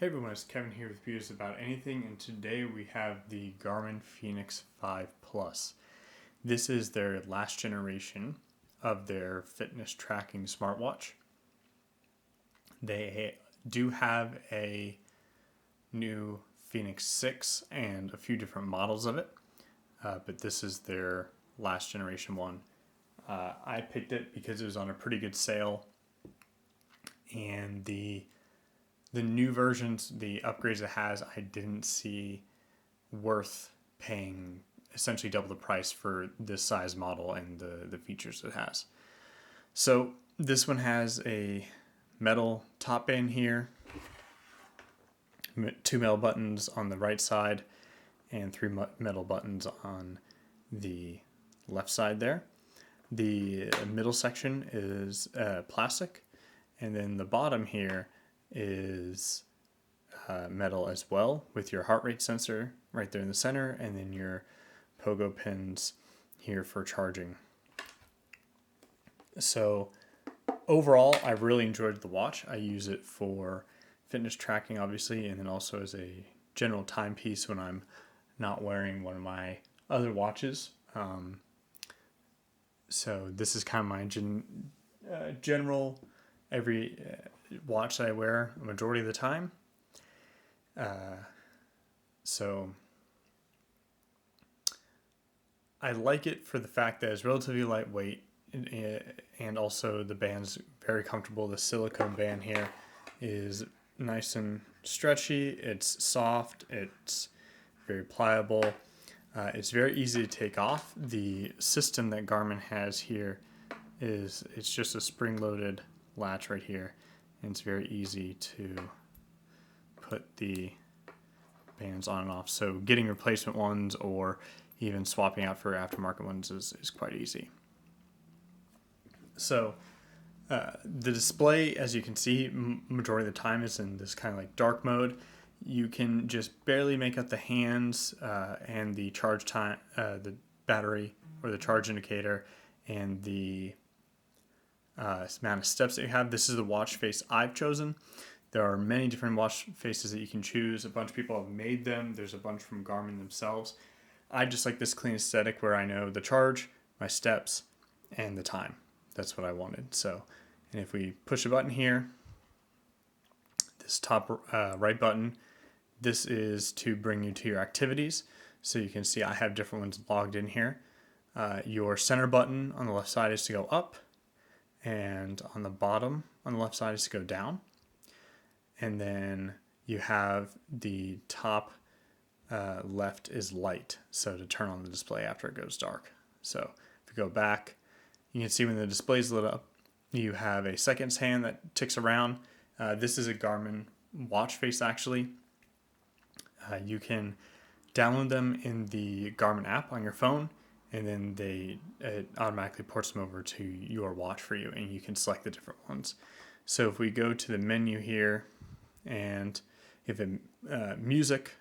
Hey everyone, it's Kevin here with Views About Anything, and today we have the Garmin Fenix 5 Plus. This is their last generation of their fitness tracking smartwatch. They do have a new Fenix 6 and a few different models of it, but this is their last generation one. I picked it because it was on a pretty good sale, and the new versions, the upgrades it has, I didn't see worth paying essentially double the price for this size model and the features it has. So this one has a metal top band here, two metal buttons on the right side, and three metal buttons on the left side there. The middle section is plastic, and then the bottom here is metal as well, with your heart rate sensor right there in the center, and then your pogo pins here for charging. So overall, I really enjoyed the watch. I use it for fitness tracking, obviously, and then also as a general timepiece when I'm not wearing one of my other watches. So this is kind of my general every watch that I wear a majority of the time. So I like it for the fact that it's relatively lightweight, and also the band's very comfortable. The silicone band here is nice and stretchy. It's soft. It's very pliable. It's very easy to take off. The system that Garmin has here it's just a spring-loaded latch right here, and it's very easy to put the bands on and off. So getting replacement ones or even swapping out for aftermarket ones is quite easy. So the display, as you can see, majority of the time is in this kind of like dark mode. You can just barely make out the hands and the charge time, the battery or the charge indicator, and the amount of steps that you have. This is the watch face I've chosen. There are many different watch faces that you can choose. A bunch of people have made them. There's a bunch from Garmin themselves. I just like this clean aesthetic where I know the charge, my steps, and the time. That's what I wanted. So, and if we push a button here, this top right button, this is to bring you to your activities. So you can see I have different ones logged in here. Your center button on the left side is to go up, and on the bottom on the left side is to go down. And then you have the top left is light, so to turn on the display after it goes dark. So if you go back, you can see when the display is lit up, you have a seconds hand that ticks around. This is a Garmin watch face, actually. You can download them in the Garmin app on your phone, and then it automatically ports them over to your watch for you, and you can select the different ones. So if we go to the menu here, and if music,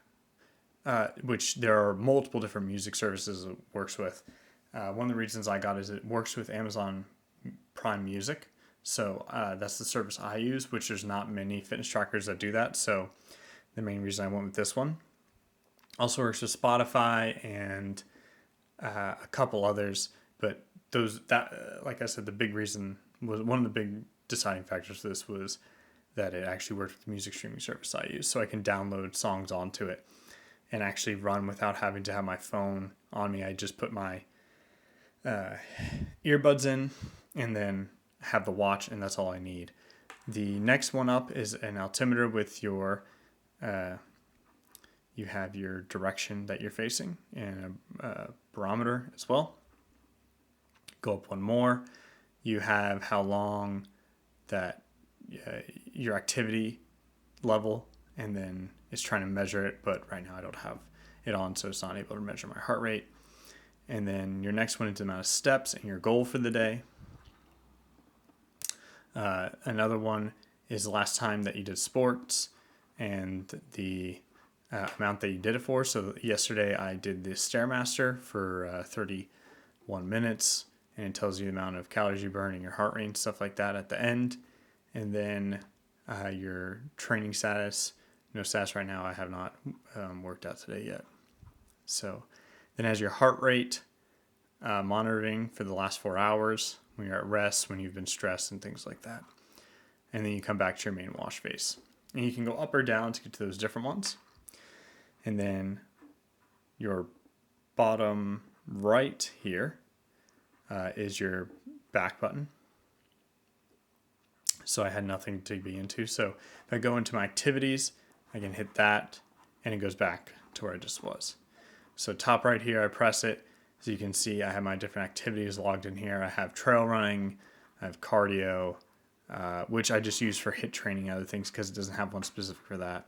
which there are multiple different music services it works with. One of the reasons I got is it works with Amazon Prime Music. So that's the service I use, which there's not many fitness trackers that do that. So the main reason I went with this one. Also works with Spotify and a couple others, but like I said, the big reason was one of the big deciding factors for this was that it actually worked with the music streaming service I use, so I can download songs onto it and actually run without having to have my phone on me. I just put my earbuds in and then have the watch, and that's all I need. The next one up is an altimeter with your you have your direction that you're facing, and a barometer as well. Go up one more, you have how long that your activity level, and then it's trying to measure it, but right now I don't have it on, so it's not able to measure my heart rate. And then your next one is the amount of steps and your goal for the day. Another one is the last time that you did sports and the amount that you did it for. So yesterday I did the Stairmaster for 31 minutes, and it tells you the amount of calories you burn and your heart rate and stuff like that at the end. And then your training status no stats right now. I have not worked out today yet. So then has your heart rate monitoring for the last 4 hours, when you're at rest, when you've been stressed and things like that. And then you come back to your main watch face. And you can go up or down to get to those different ones. And then your bottom right here is your back button. So I had nothing to be into. So if I go into my activities, I can hit that and it goes back to where I just was. So top right here, I press it. So you can see I have my different activities logged in here. I have trail running, I have cardio, which I just use for HIIT training and other things because it doesn't have one specific for that.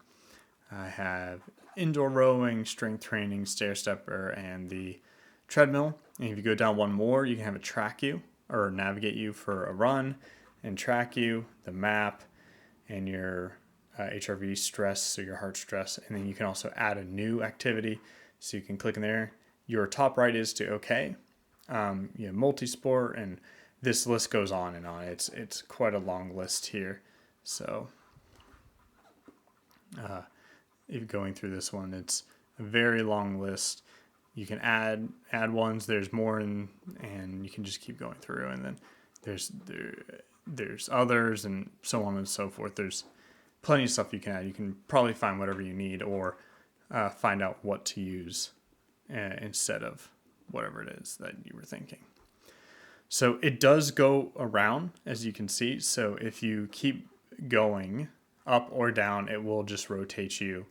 I have indoor rowing, strength training, stair stepper, and the treadmill. And if you go down one more, you can have it track you or navigate you for a run and track you, the map, and your HRV stress, so your heart stress. And then you can also add a new activity. So you can click in there. Your top right is to OK. You have multi-sport, and this list goes on and on. It's quite a long list here. So if going through this one, it's a very long list. You can add ones. There's more, and you can just keep going through. And then there's others, and so on and so forth. There's plenty of stuff you can add. You can probably find whatever you need, or find out what to use instead of whatever it is that you were thinking. So it does go around, as you can see. So if you keep going up or down, it will just rotate you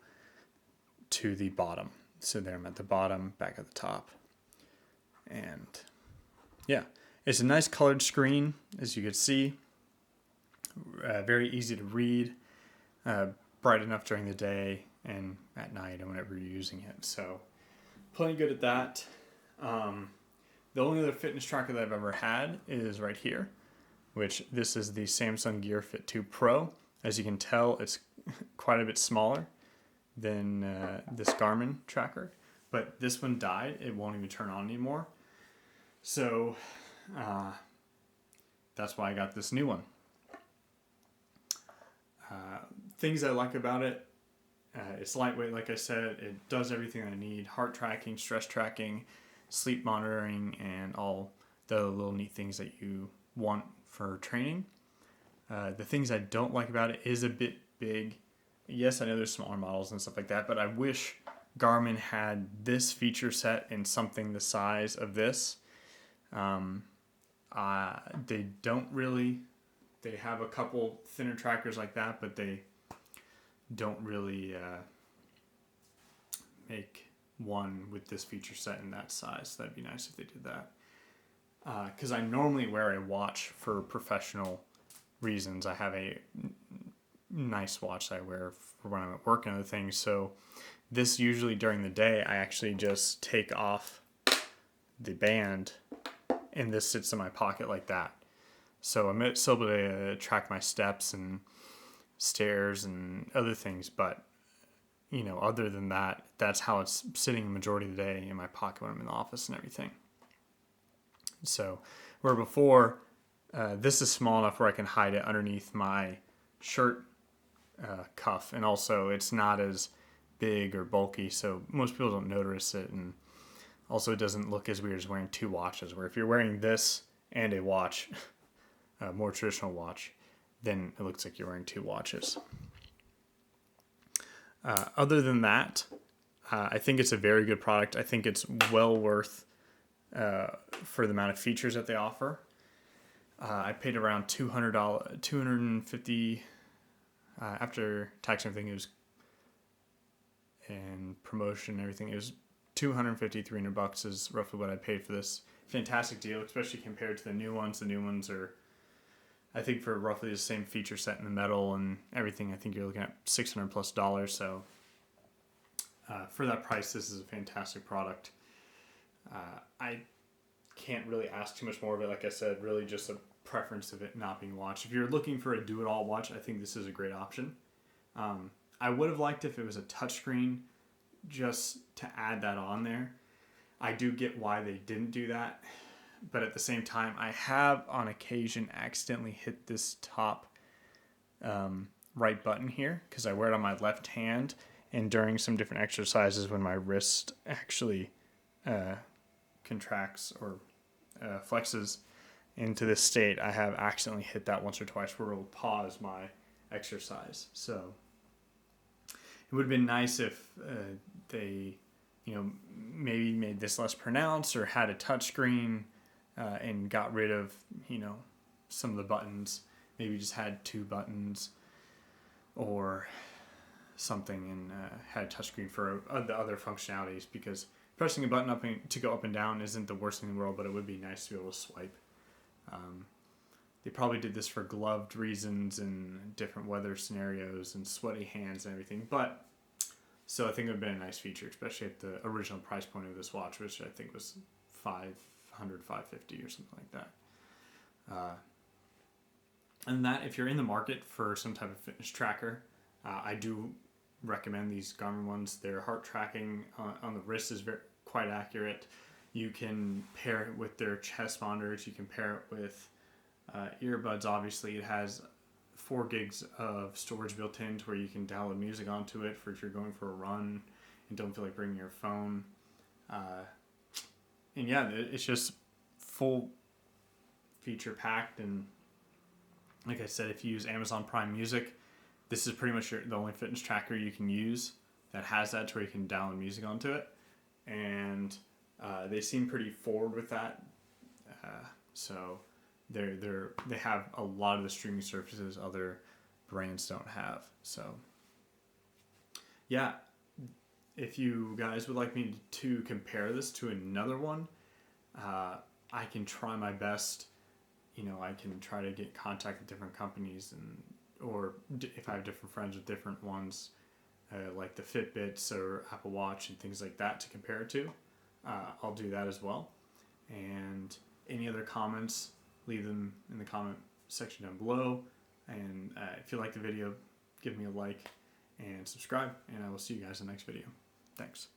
to the bottom. So there I'm at the bottom, back at the top. And yeah, it's a nice colored screen, as you can see. Very easy to read, bright enough during the day and at night and whenever you're using it. So plenty good at that. The only other fitness tracker that I've ever had is right here, which this is the Samsung Gear Fit 2 Pro. As you can tell, it's quite a bit smaller than this Garmin tracker, but this one died. It won't even turn on anymore. So that's why I got this new one. Things I like about it, it's lightweight, like I said. It does everything I need: heart tracking, stress tracking, sleep monitoring, and all the little neat things that you want for training. The things I don't like about it is a bit big. Yes, I know there's smaller models and stuff like that, but I wish Garmin had this feature set in something the size of this. They don't really. They have a couple thinner trackers like that, but they don't really make one with this feature set in that size. That'd be nice if they did that. Because I normally wear a watch for professional reasons. I have a nice watch that I wear for when I'm at work and other things. So this usually during the day, I actually just take off the band and this sits in my pocket like that. So I'm still able to track my steps and stairs and other things, but other than that, that's how it's sitting the majority of the day in my pocket when I'm in the office and everything. So where before, this is small enough where I can hide it underneath my shirt cuff, and also it's not as big or bulky, so most people don't notice it, and also it doesn't look as weird as wearing two watches, where if you're wearing this and a watch, a more traditional watch, then it looks like you're wearing two watches. Other than that, I think it's a very good product. I think it's well worth for the amount of features that they offer. I paid around $250 after tax and everything. It was and promotion and everything. It was $250-$300 is roughly what I paid for this. Fantastic deal, especially compared to the new ones. The new ones are, I think, for roughly the same feature set in the metal and everything, I think you're looking at $600+. So for that price, this is a fantastic product. I can't really ask too much more of it. Like I said, really just a preference of it not being watched. If you're looking for a do-it-all watch, I think this is a great option. I would have liked if it was a touchscreen, just to add that on there. I do get why they didn't do that, but at the same time, I have on occasion accidentally hit this top right button here because I wear it on my left hand, and during some different exercises when my wrist actually contracts or flexes into this state, I have accidentally hit that once or twice where it'll pause my exercise. So it would have been nice if they, maybe made this less pronounced or had a touchscreen and got rid of, some of the buttons. Maybe just had 2 buttons or something, and had a touchscreen for the other functionalities, because pressing a button up to go up and down isn't the worst thing in the world, but it would be nice to be able to swipe. They probably did this for gloved reasons and different weather scenarios and sweaty hands and everything, but so I think it would have been a nice feature, especially at the original price point of this watch, which I think was $550 or something like that. And that, if you're in the market for some type of fitness tracker, I do recommend these Garmin ones. Their heart tracking on the wrist is quite accurate. You can pair it with their chest monitors. You can pair it with earbuds. Obviously, it has 4 gigs of storage built in to where you can download music onto it for if you're going for a run and don't feel like bringing your phone. And yeah, it's just full feature packed. And like I said, if you use Amazon Prime Music, this is pretty much the only fitness tracker you can use that has that to where you can download music onto it. And they seem pretty forward with that. So they have a lot of the streaming services other brands don't have. So yeah, if you guys would like me to compare this to another one, I can try my best. I can try to get contact with different companies, or if I have different friends with different ones, like the Fitbits or Apple Watch and things like that to compare it to. I'll do that as well. And any other comments, leave them in the comment section down below. And if you like the video, give me a like and subscribe, and I will see you guys in the next video. Thanks.